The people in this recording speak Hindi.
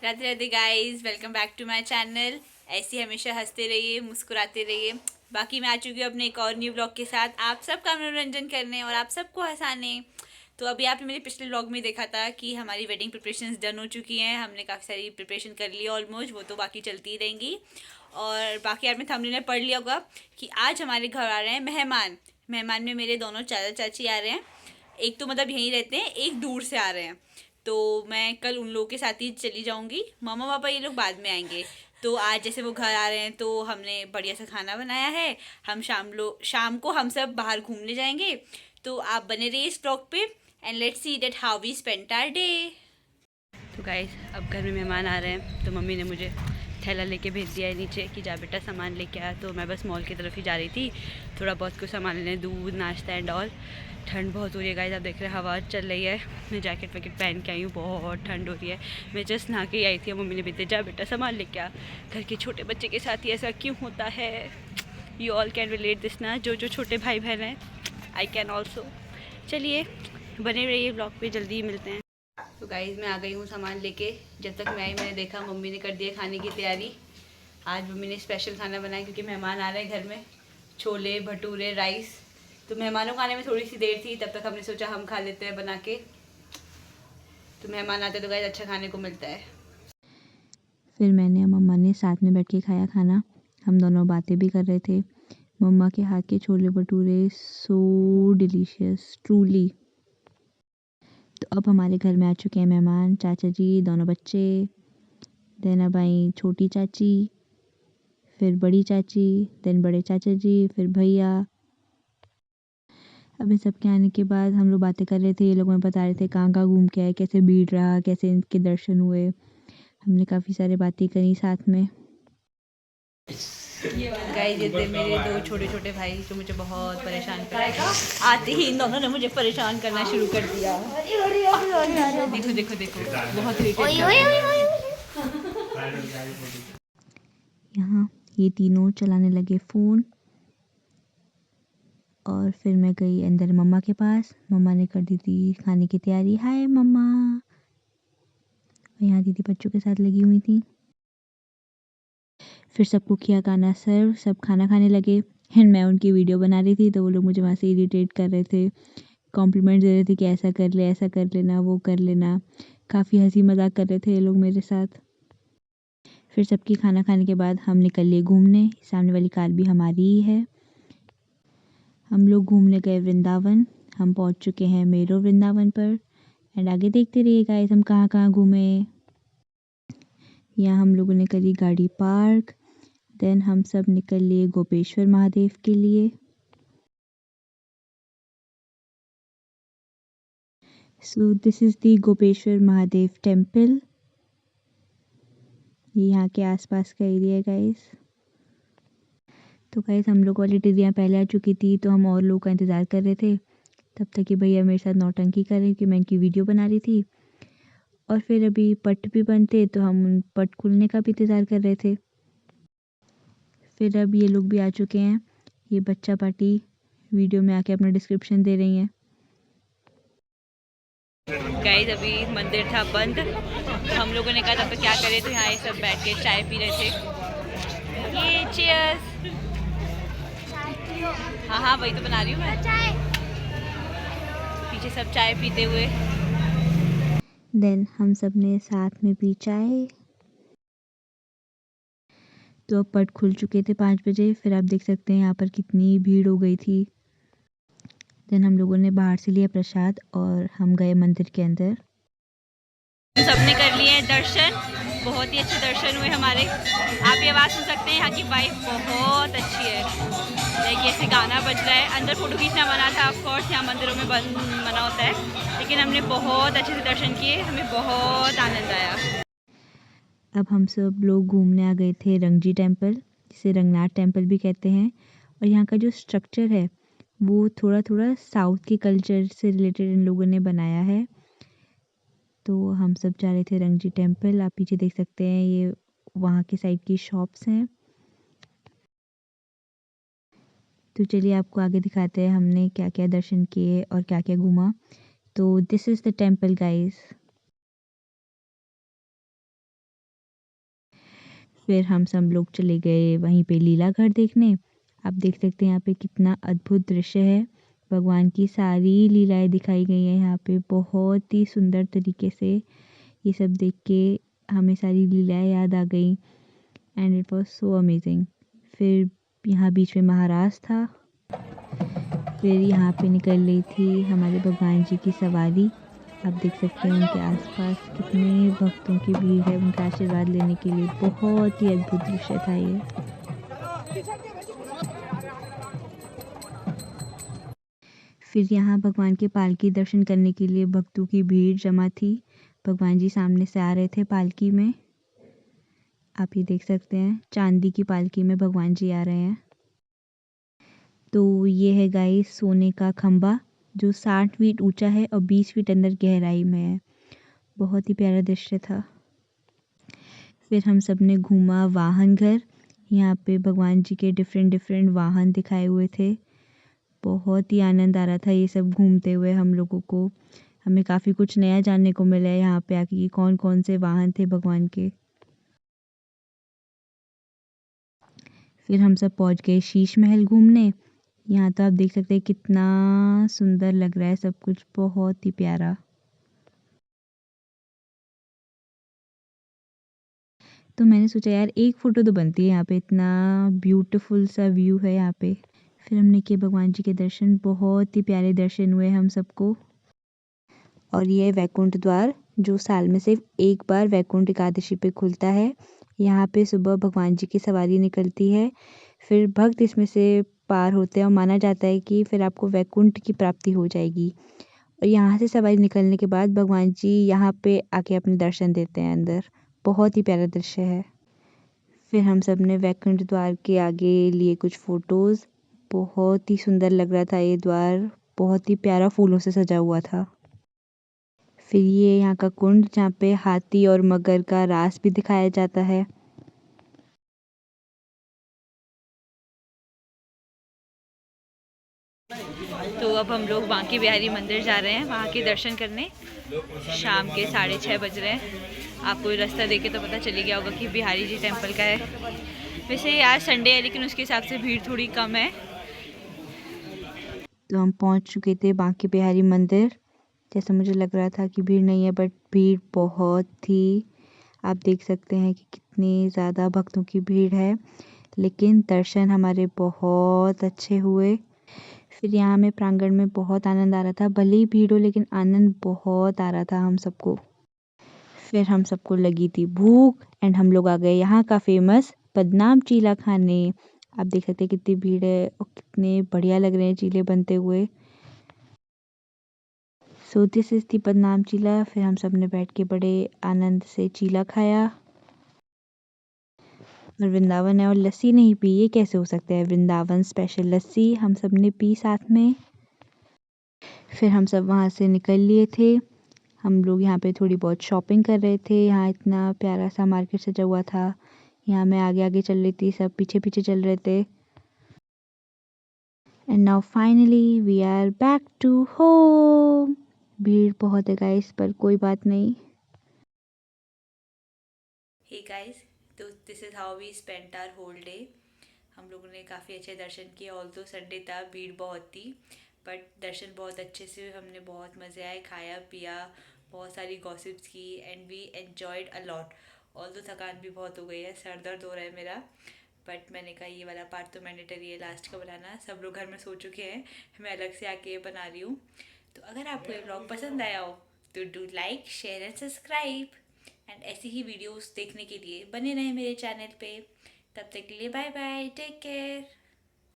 Radhe Radhe guys, welcome back to my channel. ऐसे हमेशा हंसते रहिए, मुस्कुराते रहिए। बाकी मैं आ चुकी हूँ अपने एक और न्यू ब्लॉग के साथ, आप सबका मनोरंजन करने और आप सबको हंसाने। तो अभी आपने मेरे पिछले ब्लॉग में देखा था कि हमारी वेडिंग प्रिपरेशंस डन हो चुकी हैं। हमने काफ़ी सारी प्रिपरेशन कर ली ऑलमोस्ट, वो तो बाकी चलती ही रहेंगी। और बाकी आपने थंबनेल में पढ़ लिया होगा कि आज हमारे घर आ रहे हैं मेहमान। मेहमान में मेरे दोनों चाचा चाची आ रहे हैं। एक तो मतलब यहीं रहते हैं, एक दूर से आ रहे हैं। तो मैं कल उन लोगों के साथ ही चली जाऊंगी। मामा पापा ये लोग बाद में आएंगे। तो आज जैसे वो घर आ रहे हैं तो हमने बढ़िया सा खाना बनाया है। हम शाम को हम सब बाहर घूमने जाएंगे। तो आप बने रहिए इस ब्लॉग पे and let's see that how we spend our day. तो गाइस, अब घर में मेहमान आ रहे हैं तो मम्मी ने मुझे थैला लेके भेज दिया है नीचे कि जा बेटा सामान लेके आ। तो मैं बस मॉल की तरफ ही जा रही थी, थोड़ा बहुत कुछ सामान लेने, दूध नाश्ता एंड ऑल। ठंड बहुत हो रही है गाइस, आप देख रहे हैं हवा चल रही है। मैं जैकेट वैकेट पहन के आई हूँ, बहुत ठंड हो रही है। मैं जस्ट नहा के आई थी, मम्मी ने भेज जा बेटा सामान लेके आ। घर के छोटे बच्चे के साथ ही ऐसा क्यों होता है? You all can relate this ना, जो छोटे भाई बहन हैं, आई कैन ऑल्सो। चलिए बने रहिए ब्लॉग पे, जल्दी ही मिलते हैं। तो गाइस, मैं आ गई हूँ सामान लेके। जब तक मैं आई मैंने देखा मम्मी ने कर दिया खाने की तैयारी। आज मम्मी ने स्पेशल खाना बनाया क्योंकि मेहमान आ रहे हैं घर में। छोले भटूरे राइस। तो मेहमानों को आने में थोड़ी सी देर थी, तब तक हमने सोचा हम खा लेते हैं बना के। तो मेहमान आते तो गाइस अच्छा खाने को मिलता है। फिर मैंने और मम्मा ने साथ में बैठ के खाया खाना। हम दोनों बातें भी कर रहे थे। मम्मा के हाथ के छोले भटूरे सो डिलीशियस ट्रूली। तो अब हमारे घर में आ चुके हैं मेहमान, चाचा जी, दोनों बच्चे, देन अब आई छोटी चाची, फिर बड़ी चाची, देन बड़े चाचा जी, फिर भैया। अब इन सब के आने के बाद हम लोग बातें कर रहे थे। ये लोग हमें बता रहे थे कहाँ कहाँ घूम के आए, कैसे भीड़ रहा, कैसे इनके दर्शन हुए। हमने काफ़ी सारे बातें करी साथ में। गाइस, ये थे मेरे दो छोटे छोटे भाई जो मुझे बहुत परेशान कर रहे थे। आते ही इन दोनों ने मुझे परेशान करना शुरू कर दिया। देखो देखो देखो, बहुत इरिटेट कर रहे हैं। यहाँ ये तीनों चलाने लगे फ़ोन। और फिर मैं गई अंदर मम्मा के पास। मम्मा ने कर दी थी खाने की तैयारी। हाय मम्मा। और यहाँ दीदी बच्चों के साथ लगी हुई थी। फिर सबको किया खाना सर्व, सब खाना खाने लगे। एंड मैं उनकी वीडियो बना रही थी तो वो लोग मुझे वहाँ से इरिटेट कर रहे थे, कॉम्प्लीमेंट दे रहे थे कि ऐसा कर ले, ऐसा कर लेना, वो कर लेना। काफ़ी हंसी मजाक कर रहे थे ये लोग मेरे साथ। फिर सबकी खाना खाने के बाद हम निकल लिए घूमने। सामने वाली कार भी हमारी ही है। हम लोग घूमने गए वृंदावन। हम पहुंच चुके हैं मेरो वृंदावन पर। एंड आगे देखते रहिए गाइस हम कहाँ कहाँ घूमे। यहाँ हम लोगों ने करी गाड़ी पार्क। देन हम सब निकल लिए गोपेश्वर महादेव के लिए। So this is the Gopeshwar Mahadev temple. ये यहाँ के आसपास का एरिया है गाइस। तो गाइस, हम लोग वाली टिड्डियाँ पहले आ चुकी थी तो हम और लोगों का इंतज़ार कर रहे थे। तब तक कि भैया मेरे साथ नौटंकी कर रहे कि मैं इनकी वीडियो बना रही थी। और फिर अभी पट भी बंद थे तो हम उन पट खुलने का भी इंतज़ार कर रहे थे। फिर अब ये लोग भी आ चुके हैं। ये बच्चा पार्टी वीडियो में आके अपना डिस्क्रिप्शन दे रही हैं। गाइस, अभी मंदिर था बंद। हम लोगों ने कहा तब तो क्या करें, तो यहाँ ये सब बैठ के चाय पी रहे थे। ये चीयर्स। हाँ हाँ, वही तो बना रही हूँ मैं। पीछे सब चाय पीते हुए। देन हम सब ने साथ में पी चाय। तो अब पट खुल चुके थे 5 बजे। फिर आप देख सकते हैं यहाँ पर कितनी भीड़ हो गई थी। देन हम लोगों ने बाहर से लिया प्रसाद और हम गए मंदिर के अंदर। हम सबने कर लिए हैं दर्शन। बहुत ही अच्छे दर्शन हुए हमारे। आप ये आवाज़ सुन सकते हैं, यहाँ की वाइब बहुत अच्छी है। लाइक ऐसे गाना बज रहा है। अंदर फोटो खींचना मना था ऑफ कोर्स, यहाँ मंदिरों में बंद मना होता है। लेकिन हमने बहुत अच्छे से दर्शन किए, हमें बहुत आनंद आया। अब हम सब लोग घूमने आ गए थे रंगजी टेम्पल, जिसे रंगनाथ टेम्पल भी कहते हैं। और यहाँ का जो स्ट्रक्चर है वो थोड़ा थोड़ा साउथ के कल्चर से रिलेटेड इन लोगों ने बनाया है। तो हम सब जा रहे थे रंगजी टेम्पल। आप पीछे देख सकते हैं ये वहाँ के साइड की शॉप्स हैं। तो चलिए आपको आगे दिखाते हैं हमने क्या क्या दर्शन किए और क्या क्या घूमा। तो this is the temple guys. फिर हम सब लोग चले गए वहीं पे लीला घर देखने। आप देख सकते हैं यहाँ पे कितना अद्भुत दृश्य है। भगवान की सारी लीलाएं दिखाई गई हैं यहाँ पे बहुत ही सुंदर तरीके से। ये सब देख के हमें सारी लीलाएं याद आ गई and it was so amazing. फिर यहाँ बीच में महाराज था। फिर यहाँ पे निकल रही थी हमारे भगवान जी की सवारी। आप देख सकते हैं उनके आसपास कितने भक्तों की भीड़ है उनका आशीर्वाद लेने के लिए। बहुत ही अद्भुत दृश्य था ये। फिर यहाँ भगवान के पालकी दर्शन करने के लिए भक्तों की भीड़ जमा थी। भगवान जी सामने से आ रहे थे पालकी में। आप ये देख सकते हैं चांदी की पालकी में भगवान जी आ रहे हैं। तो ये है गाइस सोने का खंबा जो 60 फीट ऊंचा है और 20 फीट अंदर गहराई में है। बहुत ही प्यारा दृश्य था। फिर हम सब ने घूमा वाहन घर। यहाँ पे भगवान जी के डिफरेंट वाहन दिखाए हुए थे। बहुत ही आनंद आ रहा था ये सब घूमते हुए हम लोगों को। हमें काफ़ी कुछ नया जानने को मिला है यहाँ पे आके कि कौन कौन से वाहन थे भगवान के। फिर हम सब पहुँच गए शीश महल घूमने। यहाँ तो आप देख सकते हैं कितना सुंदर लग रहा है सब कुछ, बहुत ही प्यारा। तो मैंने सोचा यार एक फ़ोटो तो बनती है यहाँ पे, इतना ब्यूटीफुल सा व्यू है यहाँ पे। फिर हमने किए भगवान जी के दर्शन। बहुत ही प्यारे दर्शन हुए हम सबको। और ये है वैकुंठ द्वार जो साल में सिर्फ एक बार वैकुंठ एकादशी पे खुलता है। यहाँ पे सुबह भगवान जी की सवारी निकलती है। फिर भक्त इसमें से पार होते हैं और माना जाता है कि फिर आपको वैकुंठ की प्राप्ति हो जाएगी। और यहाँ से सवारी निकलने के बाद भगवान जी यहाँ पे आके अपने दर्शन देते हैं अंदर। बहुत ही प्यारा दृश्य है। फिर हम सब ने वैकुंठ द्वार के आगे लिए कुछ फ़ोटोज़। बहुत ही सुंदर लग रहा था ये द्वार, बहुत ही प्यारा फूलों से सजा हुआ था। फिर ये यहाँ का कुंड जहाँ पे हाथी और मगर का रास भी दिखाया जाता है। तो अब हम लोग बांके बिहारी मंदिर जा रहे हैं वहाँ के दर्शन करने। शाम के 6:30 बज रहे हैं। आपको रास्ता देखे तो पता चली गया होगा कि बिहारी जी टेम्पल का है। वैसे आज संडे है लेकिन उसके हिसाब से भीड़ थोड़ी कम है। तो हम पहुँच चुके थे बांके बिहारी मंदिर। जैसे मुझे लग रहा था कि भीड़ नहीं है बट भीड़ बहुत थी। आप देख सकते हैं कि कितनी ज़्यादा भक्तों की भीड़ है, लेकिन दर्शन हमारे बहुत अच्छे हुए। फिर यहाँ में प्रांगण में बहुत आनंद आ रहा था। भले ही भीड़ हो लेकिन आनंद बहुत आ रहा था हम सबको। फिर हम सबको लगी थी भूख एंड हम लोग आ गए यहाँ का फेमस बदनाम चीला खाने। आप देख सकते हैं कितनी भीड़ है और कितने बढ़िया लग रहे हैं चीले बनते हुए। सो दिस इज़ दी बदनाम चीला। फिर हम सब ने बैठ के बड़े आनंद से चीला खाया। और वृंदावन है और लस्सी नहीं पी, ये कैसे हो सकता है? वृंदावन स्पेशल लस्सी हम सब ने पी साथ में। फिर हम सब वहाँ से निकल लिए थे। हम लोग यहाँ पे थोड़ी बहुत शॉपिंग कर रहे थे। यहाँ इतना प्यारा सा मार्केट सजा हुआ था। यहाँ मैं आगे आगे चल रही थी, सब पीछे पीछे चल रहे थे। And now finally we are back to home. भीड़ बहुत है गाइस पर कोई बात नहीं। हे गाइस, तो this is how we spent our whole day. हम लोगों ने काफ़ी अच्छे दर्शन किए। ऑल्दो संडे था, भीड़ बहुत थी, बट दर्शन बहुत अच्छे से हुए। हमने बहुत मज़े आए, खाया पिया, बहुत सारी गॉसिप्स की and we enjoyed a lot. Although थकान भी बहुत हो गई है, सर दर्द हो रहा है मेरा, बट मैंने कहा ये वाला पार्ट तो मैंडेटरी है लास्ट का बनाना। सब लोग घर में सो चुके हैं, मैं अलग से आके बना रही हूँ। तो अगर आपको ये ब्लॉग पसंद आया हो तो do like share and subscribe and ऐसी ही वीडियोस देखने के लिए बने रहें मेरे चैनल पे। तब तक के लिए बाय बाय, टेक केयर।